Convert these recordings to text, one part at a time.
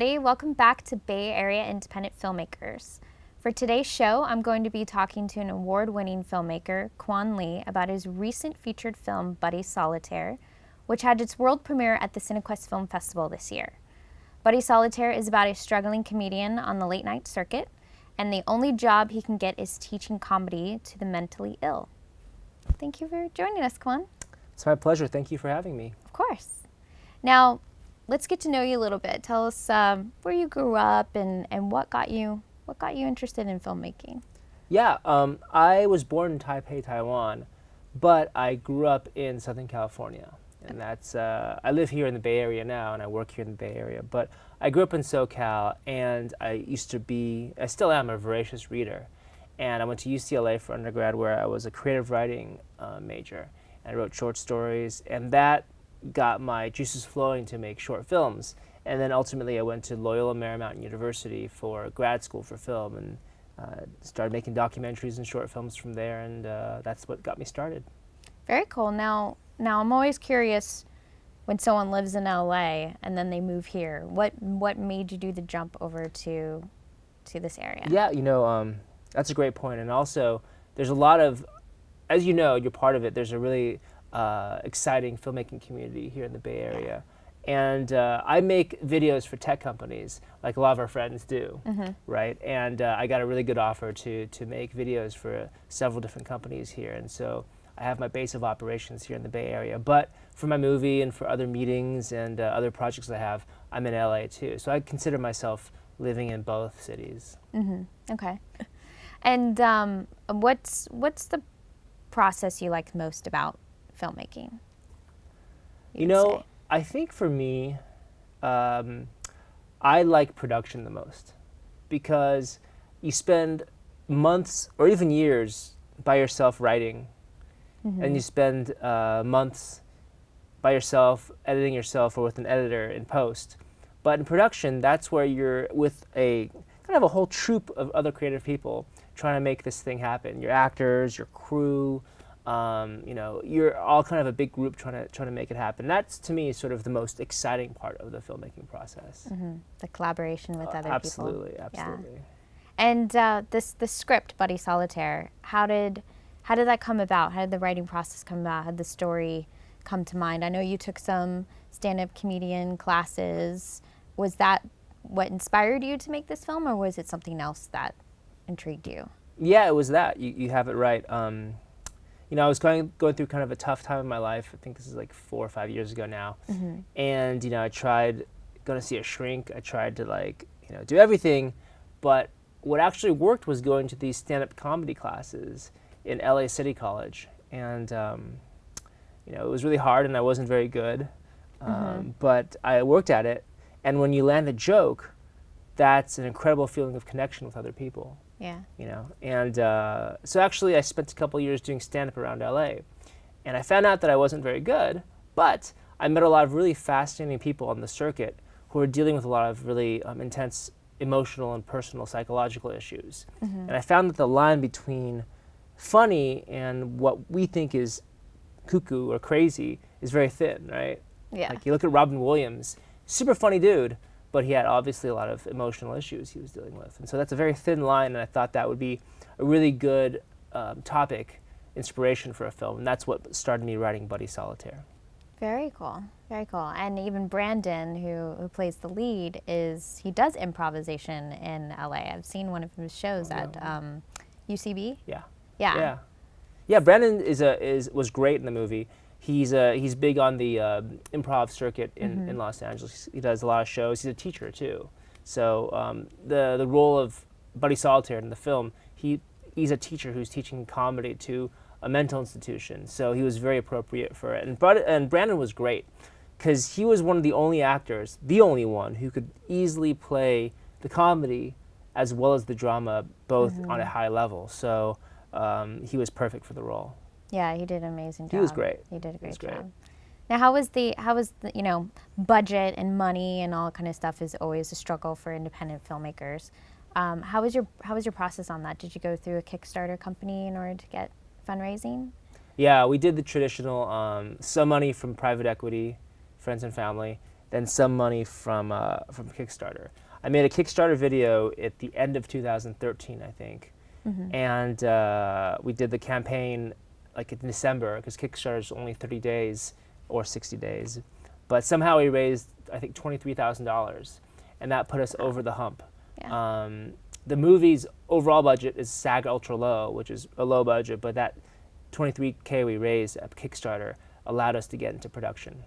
everybody. Welcome back to Bay Area Independent Filmmakers. For today's show, I'm going to be talking to an award-winning filmmaker, Kuang Lee, about his recent featured film, Buddy Solitaire, which had its world premiere at the Cinequest Film Festival this year. Buddy Solitaire is about a struggling comedian on the late-night circuit, and the only job he can get is teaching comedy to the mentally ill. Thank you for joining us, Kuang. It's my pleasure. Thank you for having me. Of course. Now, let's get to know you a little bit. Tell us where you grew up and what got you interested in filmmaking. Yeah, I was born in Taipei, Taiwan, but I grew up in Southern California, and that's I live here in the Bay Area now, and I work here in the Bay Area. But I grew up in SoCal, and I still am a voracious reader, and I went to UCLA for undergrad, where I was a creative writing major, and I wrote short stories, and that got my juices flowing to make short films. And then ultimately I went to Loyola Marymount University for grad school for film, and started making documentaries and short films from there, and that's what got me started. Very cool. Now I'm always curious, when someone lives in LA and then they move here, what made you do the jump over to this area? Yeah, that's a great point. And also there's a lot of, as you know, you're part of it, there's a really exciting filmmaking community here in the Bay Area. And I make videos for tech companies, like a lot of our friends do, right? And I got a really good offer to make videos for several different companies here. And so I have my base of operations here in the Bay Area. But for my movie and for other meetings and other projects I have, I'm in LA too. So I consider myself living in both cities. Okay. And what's the process you like most about filmmaking? I think for me, I like production the most, because you spend months or even years by yourself writing, and you spend months by yourself editing yourself or with an editor in post. But in production, that's where you're with a kind of a whole troupe of other creative people trying to make this thing happen. Your actors, your crew, you're all kind of a big group trying to make it happen. That's, to me, sort of the most exciting part of the filmmaking process. The collaboration with other absolutely, people. Absolutely. Yeah. And the script, Buddy Solitaire, how did that come about? How did the writing process come about? How did the story come to mind? I know you took some stand-up comedian classes. Was that what inspired you to make this film, or was it something else that intrigued you? Yeah, it was that. You have it right. I was going through kind of a tough time in my life. I think this is like 4 or 5 years ago now. And, I tried going to see a shrink. I tried to do everything. But what actually worked was going to these stand-up comedy classes in LA City College. And, it was really hard and I wasn't very good. But I worked at it. And when you land a joke, that's an incredible feeling of connection with other people. Yeah. And so actually I spent a couple years doing stand-up around LA, and I found out that I wasn't very good, but I met a lot of really fascinating people on the circuit who were dealing with a lot of really intense emotional and personal psychological issues. And I found that the line between funny and what we think is cuckoo or crazy is very thin, right? Yeah. Like you look at Robin Williams, super funny dude, but he had obviously a lot of emotional issues he was dealing with. And so that's a very thin line, and I thought that would be a really good topic, inspiration for a film, and that's what started me writing Buddy Solitaire. Very cool, very cool. And even Brandon, who plays the lead, he does improvisation in LA. I've seen one of his shows at UCB. Yeah, Brandon was great in the movie. He's big on the improv circuit in Los Angeles. He does a lot of shows. He's a teacher too. So the role of Buddy Solitaire in the film, he's a teacher who's teaching comedy to a mental institution. So he was very appropriate for it. And Brandon was great because he was one of the only actors, the only one, who could easily play the comedy as well as the drama, both on a high level. So he was perfect for the role. Yeah, he did an amazing job. He was great. He did a great job. Now, how was the budget and money and all that kind of stuff is always a struggle for independent filmmakers. How was your process on that? Did you go through a Kickstarter company in order to get fundraising? Yeah, we did the traditional, some money from private equity, friends and family, then some money from Kickstarter. I made a Kickstarter video at the end of 2013, I think, and we did the campaign like in December, because Kickstarter is only 30 days or 60 days. But somehow we raised, I think, $23,000, and that put us over the hump. Yeah. The movie's overall budget is SAG Ultra Low, which is a low budget, but that $23K we raised at Kickstarter allowed us to get into production.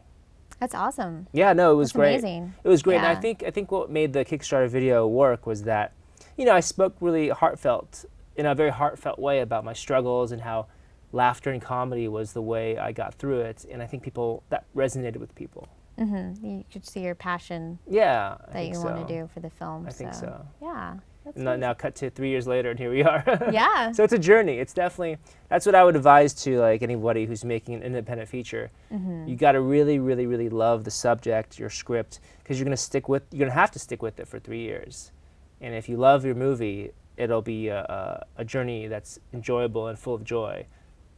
That's awesome. Yeah, no, it was That's great. amazing. It was great, Yeah. and I think what made the Kickstarter video work was that, you know, I spoke really heartfelt, in a very heartfelt way about my struggles and how laughter and comedy was the way I got through it, and I think that resonated with people. You could see your passion Yeah, that you want to do for the film. I think so. Yeah. That's And now cut to 3 years later, and here we are. Yeah. So it's a journey. It's definitely, that's what I would advise to like anybody who's making an independent feature. You got to really, really, really love the subject, your script, because you're gonna have to stick with it for 3 years. And if you love your movie, it'll be a journey that's enjoyable and full of joy.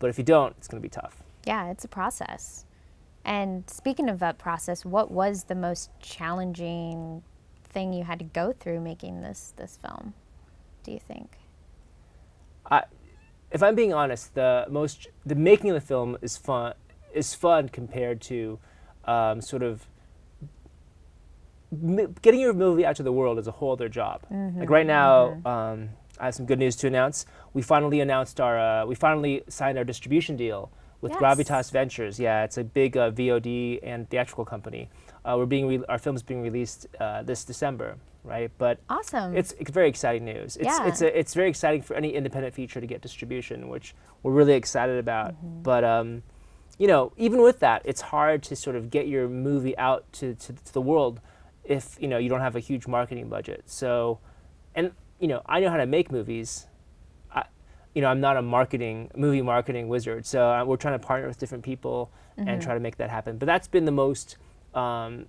But if you don't, it's gonna be tough. Yeah, it's a process. And speaking of that process, what was the most challenging thing you had to go through making this film, do you think? If I'm being honest, the making of the film is fun compared to sort of getting your movie out to the world is a whole other job. Like right now, I have some good news to announce. We finally signed our distribution deal with Gravitas Ventures. Yeah, it's a big VOD and theatrical company. Our film is being released this December, right? But awesome. It's very exciting news. It's very exciting for any independent feature to get distribution, which we're really excited about. But you know, even with that, it's hard to sort of get your movie out to the world if you don't have a huge marketing budget. So, and I know how to make movies. I'm not a movie marketing wizard, so we're trying to partner with different people and try to make that happen. But that's been the most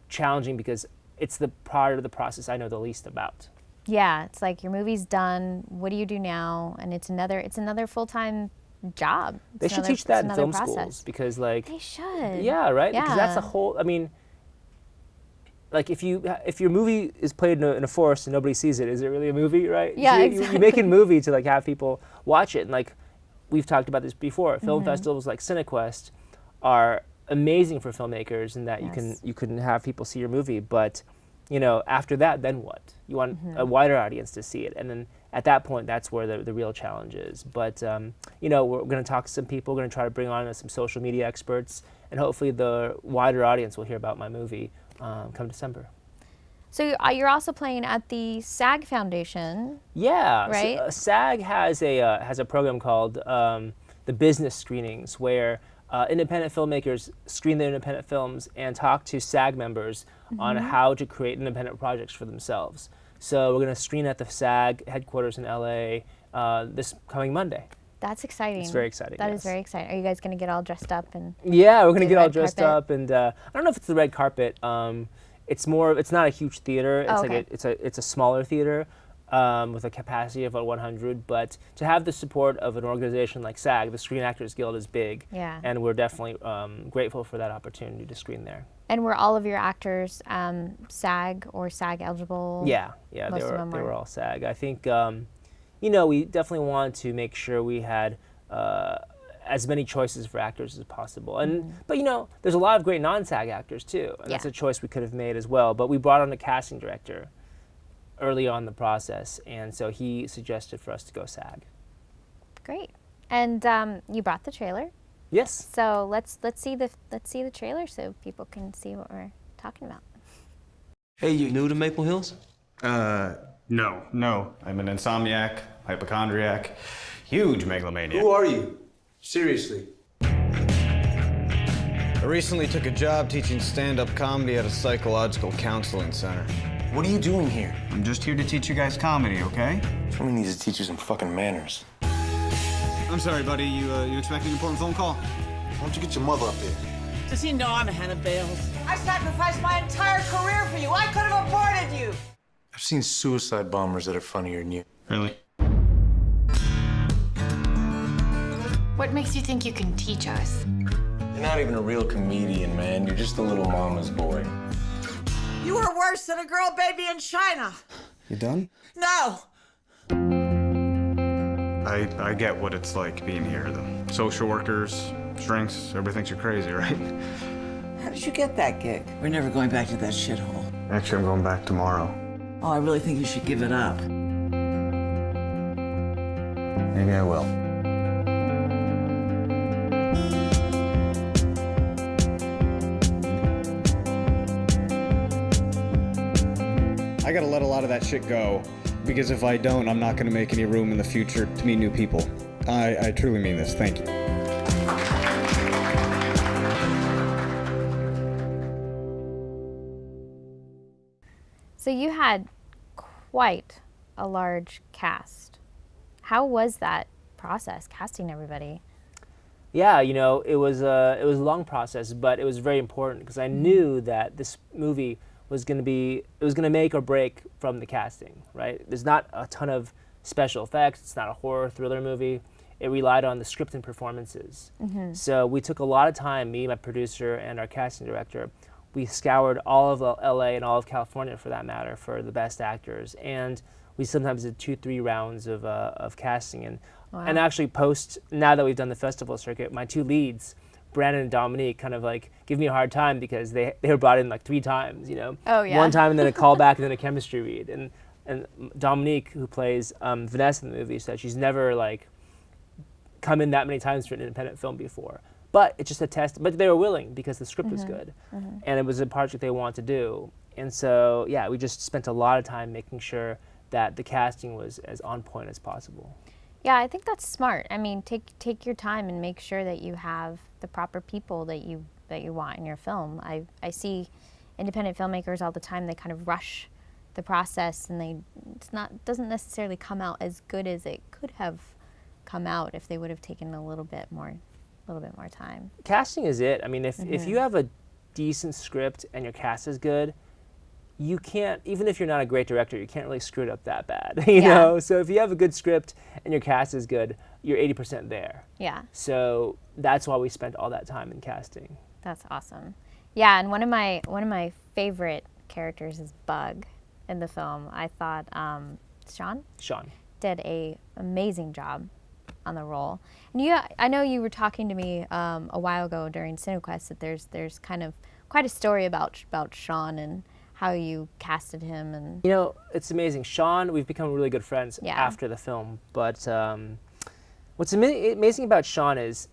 challenging because it's the part of the process I know the least about. Yeah, it's like your movie's done. What do you do now? And it's another full-time job. They should teach that in film schools because, like, they should. Yeah, right. Yeah. Because that's a whole. I mean, like if your movie is played in a forest and nobody sees it, is it really a movie, right? Yeah, so exactly. You make a movie to like have people watch it, and like we've talked about this before. Film festivals like CineQuest are amazing for filmmakers in that you can have people see your movie, but after that, then what? You want a wider audience to see it, and then at that point, that's where the real challenge is. But we're going to talk to some people. We're going to try to bring on some social media experts, and hopefully the wider audience will hear about my movie come December. So you're also playing at the SAG Foundation. Yeah, right. So, SAG has a program called the business screenings, where independent filmmakers screen their independent films and talk to SAG members on how to create independent projects for themselves. So we're going to screen at the SAG headquarters in LA this coming Monday. That's exciting. It's very exciting. That is very exciting. Are you guys going to get all dressed up and? Yeah, we're going to get all dressed carpet? up, and I don't know if it's the red carpet. It's not a huge theater. It's okay. It's a smaller theater with a capacity of about 100. But to have the support of an organization like SAG, the Screen Actors Guild, is big. Yeah. And we're definitely grateful for that opportunity to screen there. And were all of your actors SAG or SAG eligible? Yeah, they were all SAG. I think we definitely wanted to make sure we had as many choices for actors as possible. And but there's a lot of great non-SAG actors too, and that's a choice we could have made as well. But we brought on a casting director early on in the process, and so he suggested for us to go SAG. Great. And you brought the trailer. Yes. So let's see the trailer so people can see what we're talking about. Hey, you new to Maple Hills? No. I'm an insomniac, hypochondriac, huge megalomaniac. Who are you? Seriously. I recently took a job teaching stand-up comedy at a psychological counseling center. What are you doing here? I'm just here to teach you guys comedy, okay? Somebody needs to teach you some fucking manners. I'm sorry, buddy. You expecting an important phone call? Why don't you get your mother up here? Does he know I'm Hannah Bales? I sacrificed my entire career for you. I could have aborted you. I've seen suicide bombers that are funnier than you. Really? What makes you think you can teach us? You're not even a real comedian, man. You're just a little mama's boy. You were worse than a girl baby in China. You done? No. I get what it's like being here. The social workers, shrinks, everybody thinks you're crazy, right? How did you get that gig? We're never going back to that shithole. Actually, I'm going back tomorrow. Oh, I really think you should give it up. Maybe I will. I gotta let a lot of that shit go, because if I don't, I'm not gonna make any room in the future to meet new people. I truly mean this. Thank you. So you had quite a large cast. How was that process, casting everybody? Yeah, you know, it was a long process, but it was very important because I knew that this movie was going to make or break from the casting, right? There's not a ton of special effects. It's not a horror thriller movie. It relied on the script and performances. So we took a lot of time, me, my producer, and our casting director. We scoured all of LA and all of California, for that matter, for the best actors. And we sometimes did 2-3 rounds of casting. And and actually now that we've done the festival circuit, my two leads, Brandon and Dominique, kind of like give me a hard time because they were brought in like 3 times, you know. Oh, yeah. One time and then a callback and then a chemistry read. And Dominique, who plays Vanessa in the movie, said she's never like come in that many times for an independent film before. But it's just a test. But they were willing because the script was good, and it was a project they wanted to do. And so, yeah, we just spent a lot of time making sure that the casting was as on point as possible. Yeah, I think that's smart. I mean, take your time and make sure that you have the proper people that you want in your film. I see independent filmmakers all the time. They kind of rush the process, and doesn't necessarily come out as good as it could have come out if they would have taken a little bit more time. Casting is it. I mean, if you have a decent script and your cast is good, you can't, even if you're not a great director, you can't really screw it up that bad, you know? So if you have a good script and your cast is good, you're 80% there. Yeah. So that's why we spent all that time in casting. That's awesome. Yeah, and one of my favorite characters is Bug in the film. I thought Sean did a amazing job on the role. And I know you were talking to me a while ago during CineQuest that there's kind of quite a story about Sean and how you casted him. And you know, it's amazing. Sean, we've become really good friends after the film. But what's amazing about Sean is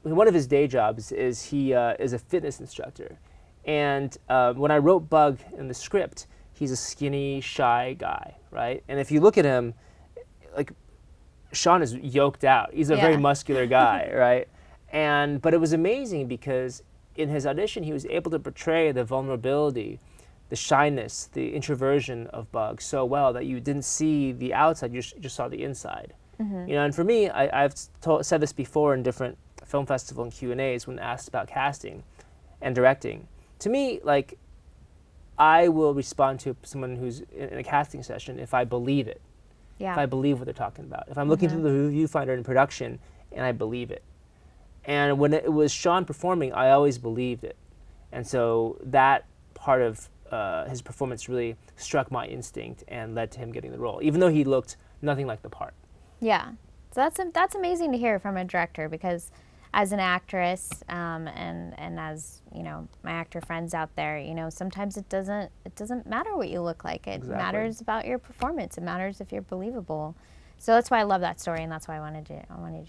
one of his day jobs is he is a fitness instructor. And when I wrote Bug in the script, he's a skinny, shy guy, right? And if you look at him, like, Sean is yoked out. He's a very muscular guy, right? But it was amazing because in his audition, he was able to portray the vulnerability, the shyness, the introversion of Bug so well that you didn't see the outside, you just saw the inside. You know, and for me, I've said this before in different film festival and Q&As when asked about casting and directing. To me, like, I will respond to someone who's in a casting session if I believe it. yeah. If I believe what they're talking about. If I'm looking through the viewfinder in production and I believe it. And when it was Sean performing, I always believed it. And so that part of his performance really struck my instinct and led to him getting the role, even though he looked nothing like the part. Yeah, so that's amazing to hear from a director, because as an actress and as, you know, my actor friends out there, you know, sometimes it doesn't matter what you look like. It matters about your performance. It matters if you're believable. So that's why I love that story, and that's why I wanted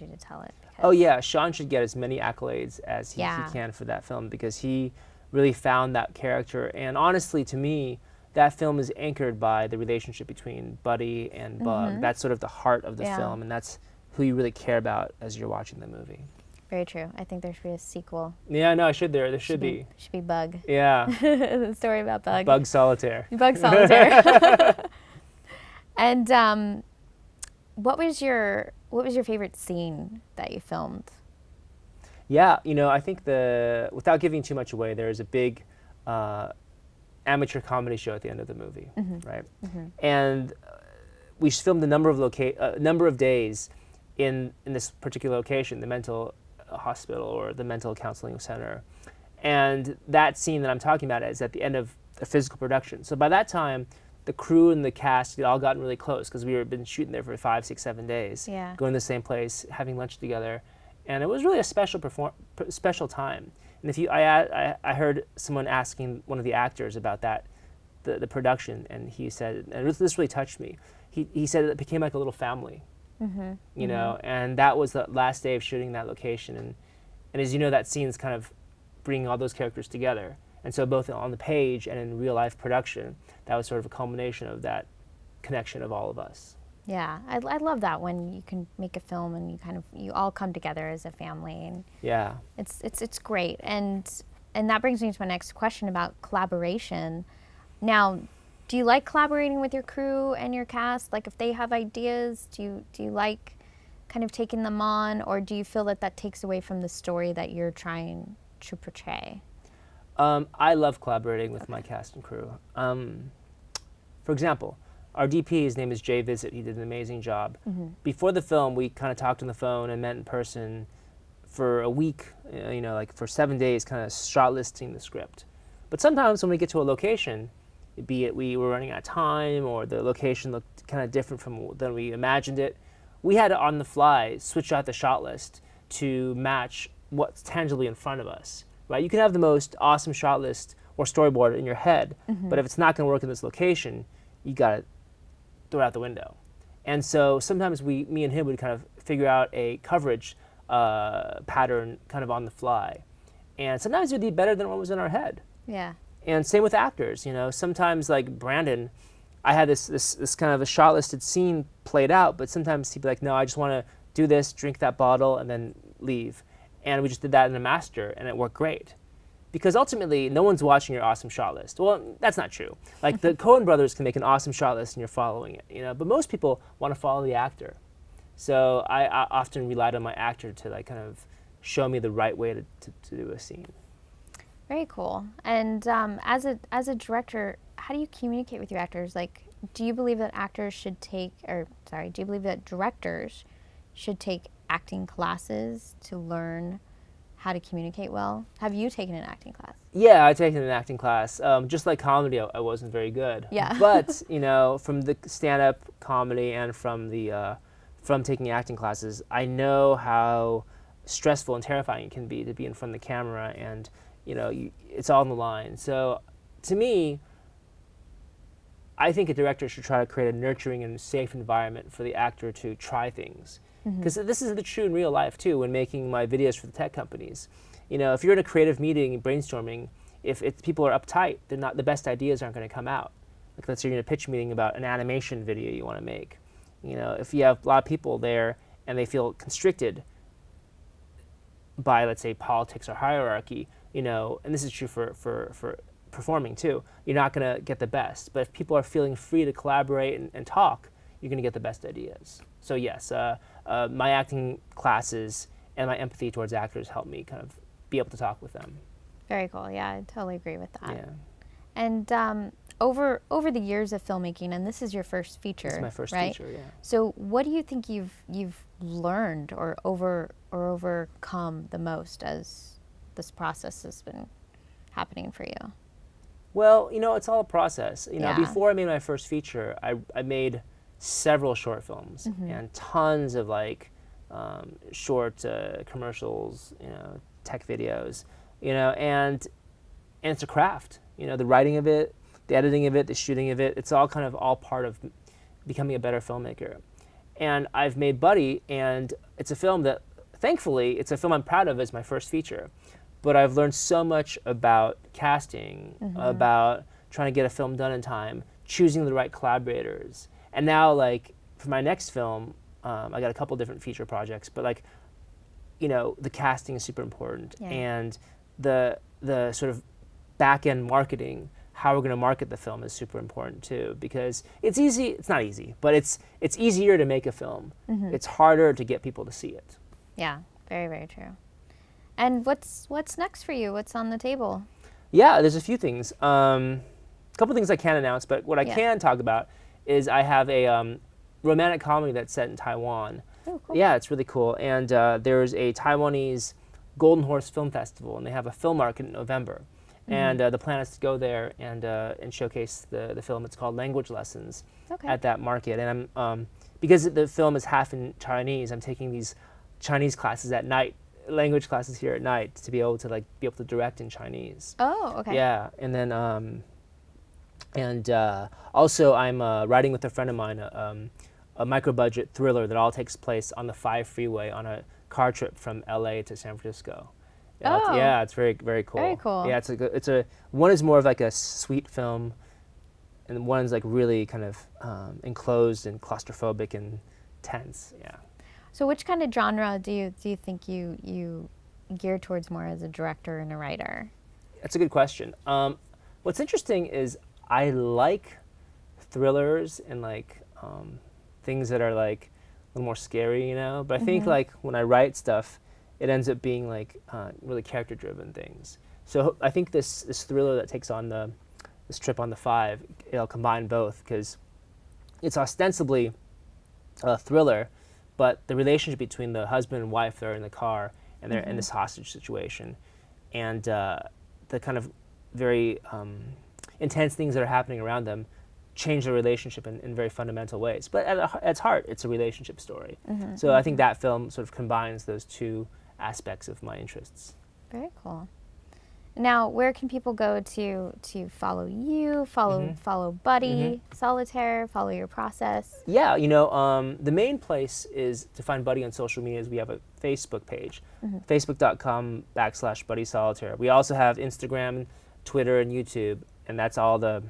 you to tell it. Oh yeah, Sean should get as many accolades as he can for that film, because he really found that character. And honestly, to me, that film is anchored by the relationship between Buddy and Bug. That's sort of the heart of the film, and that's who you really care about as you're watching the movie. Very true. I think there should be a sequel. Yeah, no, there should be. Should be Bug. Yeah. The story about Bug. Bug Solitaire. Bug Solitaire. And what was your favorite scene that you filmed? Yeah, you know, I think without giving too much away, there's a big amateur comedy show at the end of the movie, right? And we filmed a number of days in this particular location, the mental hospital or the mental counseling center. And that scene that I'm talking about is at the end of a physical production. So by that time, the crew and the cast had all gotten really close because we had been shooting there for 5, 6, 7 days, Yeah. going to the same place, having lunch together, and it was really a special time. And I heard someone asking one of the actors about that, the production, and he said, and this really touched me. He said it became like a little family, you know, and that was the last day of shooting that location, and as you know, that scene's kind of bringing all those characters together. And so both on the page and in real life production, that was sort of a culmination of that connection of all of us. Yeah, I love that when you can make a film and you all come together as a family, and Yeah. it's great. And that brings me to my next question about collaboration. Now, do you like collaborating with your crew and your cast? Like, if they have ideas, do you like kind of taking them on, or do you feel that that takes away from the story that you're trying to portray? I love collaborating with my cast and crew. For example, our DP, his name is Jay Visit. He did an amazing job. Before the film, we kind of talked on the phone and met in person for a week, you know, like for 7 days, kind of shot listing the script. But sometimes when we get to a location, be it we were running out of time or the location looked kind of different than we imagined it, we had to, on the fly, switch out the shot list to match what's tangibly in front of us. Right? You can have the most awesome shot list or storyboard in your head, but if it's not going to work in this location, you got to throw it out the window. And so sometimes me and him would kind of figure out a coverage pattern kind of on the fly. And sometimes it would be better than what was in our head. Yeah. And same with actors, you know. Sometimes, like Brandon, I had this kind of a shot listed scene played out, but sometimes he'd be like, no, I just want to do this, drink that bottle, and then leave. And we just did that in a master, and it worked great. Because ultimately, no one's watching your awesome shot list. Well, that's not true. Like, the Coen brothers can make an awesome shot list, and you're following it, you know. But most people want to follow the actor. So I often relied on my actor to, like, kind of show me the right way to do a scene. Very cool. And as a director, how do you communicate with your actors? Like, do you believe that do you believe that directors should take acting classes to learn how to communicate well? Have you taken an acting class? Yeah, I've taken an acting class. Just like comedy, I wasn't very good. Yeah. But, you know, from the stand-up comedy and from taking acting classes, I know how stressful and terrifying it can be to be in front of the camera, and, you know, it's all on the line. So, to me, I think a director should try to create a nurturing and safe environment for the actor to try things. Because this is the true in real life, too, when making my videos for the tech companies. You know, if you're in a creative meeting, brainstorming, if people are uptight, the best ideas aren't going to come out. Like, let's say you're in a pitch meeting about an animation video you want to make. You know, if you have a lot of people there and they feel constricted by, let's say, politics or hierarchy, you know, and this is true for performing, too, you're not going to get the best. But if people are feeling free to collaborate and talk, you're going to get the best ideas. So yes, my acting classes and my empathy towards actors helped me kind of be able to talk with them. Very cool. Yeah, I totally agree with that. Yeah. And over the years of filmmaking, and this is your first feature, It's my first right? feature, yeah. So what do you think you've learned or overcome the most as this process has been happening for you? Well, you know, it's all a process. You know, Yeah. before I made my first feature, I made several short films and tons of like short commercials, you know, tech videos, you know, and it's a craft. You know, the writing of it, the editing of it, the shooting of it, it's all kind of all part of becoming a better filmmaker. And I've made Buddy, and it's a film that, thankfully, it's a film I'm proud of as my first feature. But I've learned so much about casting, about trying to get a film done in time, choosing the right collaborators. And now, like, for my next film, I got a couple different feature projects, but, like, you know, the casting is super important. Yeah. And the sort of back-end marketing, how we're going to market the film, is super important, too. Because it's easy, it's not easy, but it's easier to make a film. It's harder to get people to see it. Yeah, very, very true. And what's next for you? What's on the table? Yeah, there's a few things. A couple things I can't announce, but what I can talk about is I have a romantic comedy that's set in Taiwan. Oh, cool. Yeah, it's really cool. And there's a Taiwanese Golden Horse Film Festival, and they have a film market in November. And the plan is to go there and showcase the film. It's called Language Lessons at that market. And I'm because the film is half in Chinese, I'm taking these Chinese classes at night, language classes here at night, to be able to direct in Chinese. Oh, okay. Yeah, and then also I'm writing with a friend of mine a micro-budget thriller that all takes place on the 5 freeway on a car trip from LA to San Francisco. Yeah, it's very, very cool. Very cool. Yeah, one is more of like a sweet film, and one's like really kind of enclosed and claustrophobic and tense. Yeah. So which kind of genre do you think you gear towards more as a director and a writer? That's a good question. What's interesting is I like thrillers and like things that are like a little more scary, you know. But I think like when I write stuff, it ends up being like really character-driven things. So I think this thriller that takes on this trip on the 5, it'll combine both, because it's ostensibly a thriller, but the relationship between the husband and wife that are in the car and they're in this hostage situation, and the kind of very intense things that are happening around them change their relationship in very fundamental ways. But at its heart, it's a relationship story. So I think that film sort of combines those two aspects of my interests. Very cool. Now, where can people go to follow you, follow Buddy Solitaire, follow your process? Yeah, you know, the main place is to find Buddy on social media. We have a Facebook page, facebook.com/Buddy Solitaire. We also have Instagram, Twitter, and YouTube, and that's all the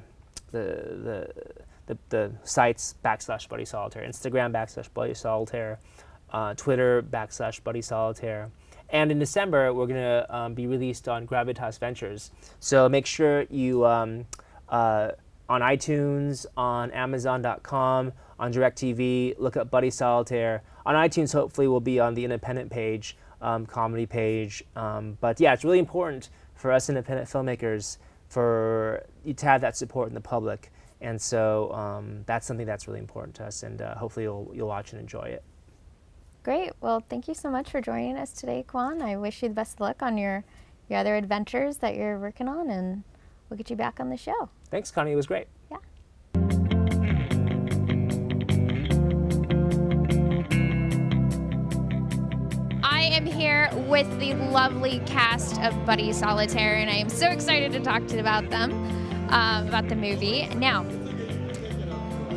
sites /Buddy Solitaire. Instagram /Buddy Solitaire, Twitter /Buddy Solitaire. And in December, we're going to be released on Gravitas Ventures. So make sure you, on iTunes, on Amazon.com, on DirecTV, look up Buddy Solitaire. On iTunes, hopefully, we'll be on the independent page, comedy page. But yeah, it's really important for us independent filmmakers for you to have that support in the public. And so that's something that's really important to us. And hopefully, you'll watch and enjoy it. Great. Well, thank you so much for joining us today, Kuang. I wish you the best of luck on your other adventures that you're working on, and we'll get you back on the show. Thanks, Connie. It was great. Yeah. I am here with the lovely cast of Buddy Solitaire, and I am so excited to talk to you about them, about the movie. Now,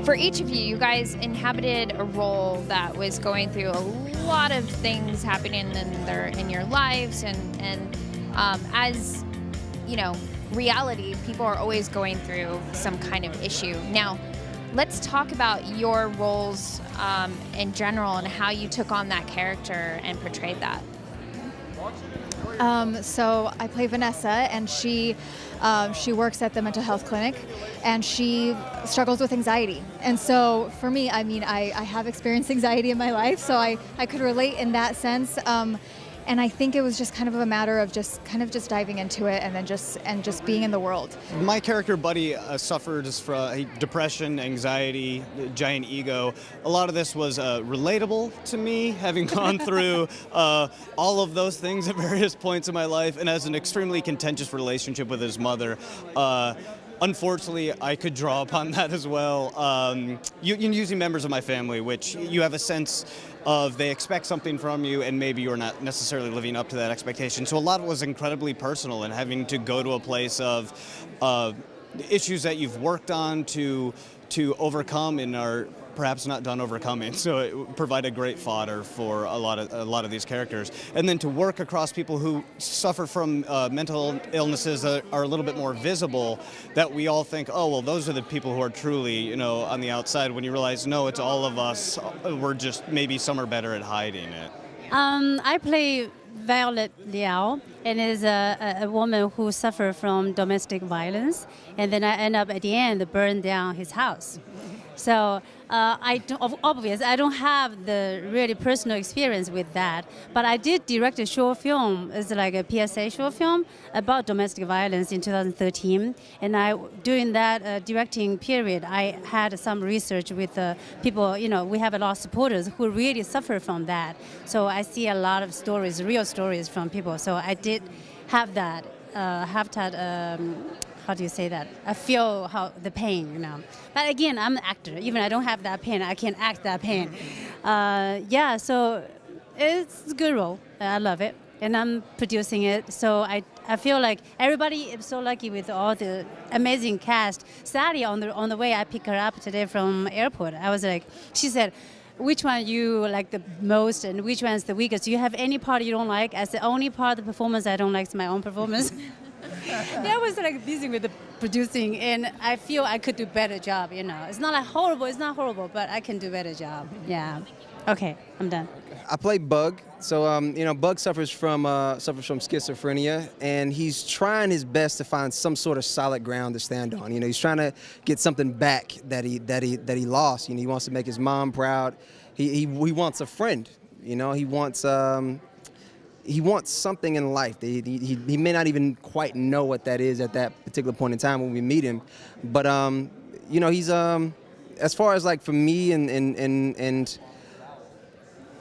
for each of you, you guys inhabited a role that was going through a lot of things happening in your lives, and as you know, reality, people are always going through some kind of issue. Now, let's talk about your roles in general and how you took on that character and portrayed that. So I play Vanessa, and she works at the mental health clinic, and she struggles with anxiety. And so for me, I mean, I have experienced anxiety in my life, so I could relate in that sense. And I think it was just kind of a matter of just diving into it and then just being in the world. My character Buddy suffers from depression, anxiety, giant ego. A lot of this was relatable to me, having gone through all of those things at various points in my life, and has an extremely contentious relationship with his mother. Unfortunately, I could draw upon that as well. Using members of my family, which you have a sense of they expect something from you, and maybe you're not necessarily living up to that expectation. So a lot of it was incredibly personal, and having to go to a place of issues that you've worked on to overcome and are perhaps not done overcoming. So it provided great fodder for a lot of these characters. And then to work across people who suffer from mental illnesses that are a little bit more visible, that we all think, oh, well, those are the people who are truly, you know, on the outside, when you realize, no, it's all of us. We're just, maybe some are better at hiding it. I play Violet Liao, and is a woman who suffered from domestic violence, and then I end up at the end burn down his house. So I don't have the really personal experience with that, but I did direct a short film. It's like a PSA short film about domestic violence in 2013. And during that directing period, I had some research with people. You know, we have a lot of supporters who really suffer from that. So I see a lot of stories, real stories from people. So I did have that have that. How do you say that? I feel the pain, you know. But again, I'm an actor. Even I don't have that pain, I can act that pain. Yeah, so it's a good role. I love it, and I'm producing it. So I feel like everybody is so lucky with all the amazing cast. Sally on the way, I picked her up today from airport. I was like, she said, which one you like the most and which one's the weakest? Do you have any part you don't like? As the only part of the performance I don't like is my own performance. Yeah, I was like busy with the producing, and I feel I could do better job. You know, it's not like horrible. It's not horrible, but I can do better job. Yeah. Okay, I'm done. I play Bug. So you know, Bug suffers from schizophrenia, and he's trying his best to find some sort of solid ground to stand on. You know, he's trying to get something back that he lost. You know, he wants to make his mom proud. He wants a friend. You know, he wants something in life. He may not even quite know what that is at that particular point in time when we meet him. But you know, he's as far as like for me and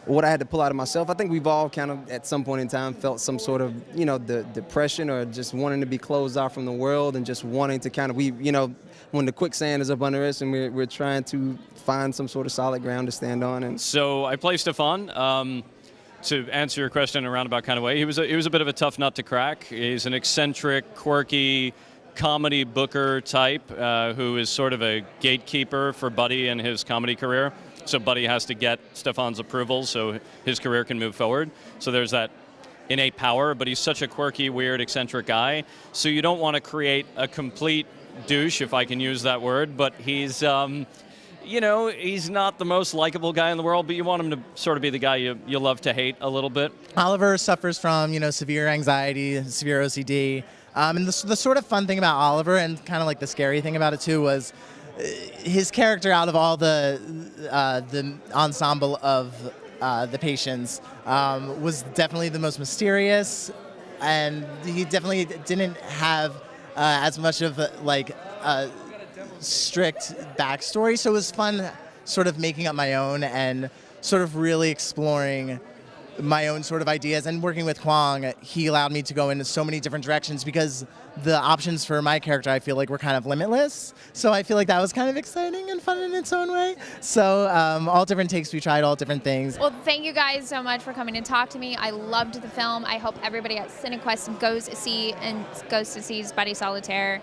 what I had to pull out of myself, I think we've all kind of at some point in time felt some sort of, you know, the depression or just wanting to be closed off from the world and just wanting to kind of, you know, when the quicksand is up under us and we're trying to find some sort of solid ground to stand on. And so I play Stefan. To answer your question in a roundabout kind of way, he was a bit of a tough nut to crack. He's an eccentric, quirky comedy booker type who is sort of a gatekeeper for Buddy and his comedy career. So Buddy has to get Stefan's approval so his career can move forward. So there's that innate power, but he's such a quirky, weird, eccentric guy. So you don't want to create a complete douche, if I can use that word, but he's, you know, he's not the most likable guy in the world, but you want him to sort of be the guy you love to hate a little bit. Oliver suffers from, you know, severe anxiety, severe OCD. And the sort of fun thing about Oliver, and kind of like the scary thing about it too, was his character out of all the ensemble of the patients was definitely the most mysterious, and he definitely didn't have as much of like a strict backstory. So it was fun sort of making up my own and sort of really exploring my own sort of ideas. And working with Kuang, he allowed me to go into so many different directions because the options for my character, I feel like, were kind of limitless. So I feel like that was kind of exciting and fun in its own way. So all different takes, we tried all different things. Well, thank you guys so much for coming to talk to me. I loved the film. I hope everybody at CineQuest goes to see Buddy Solitaire.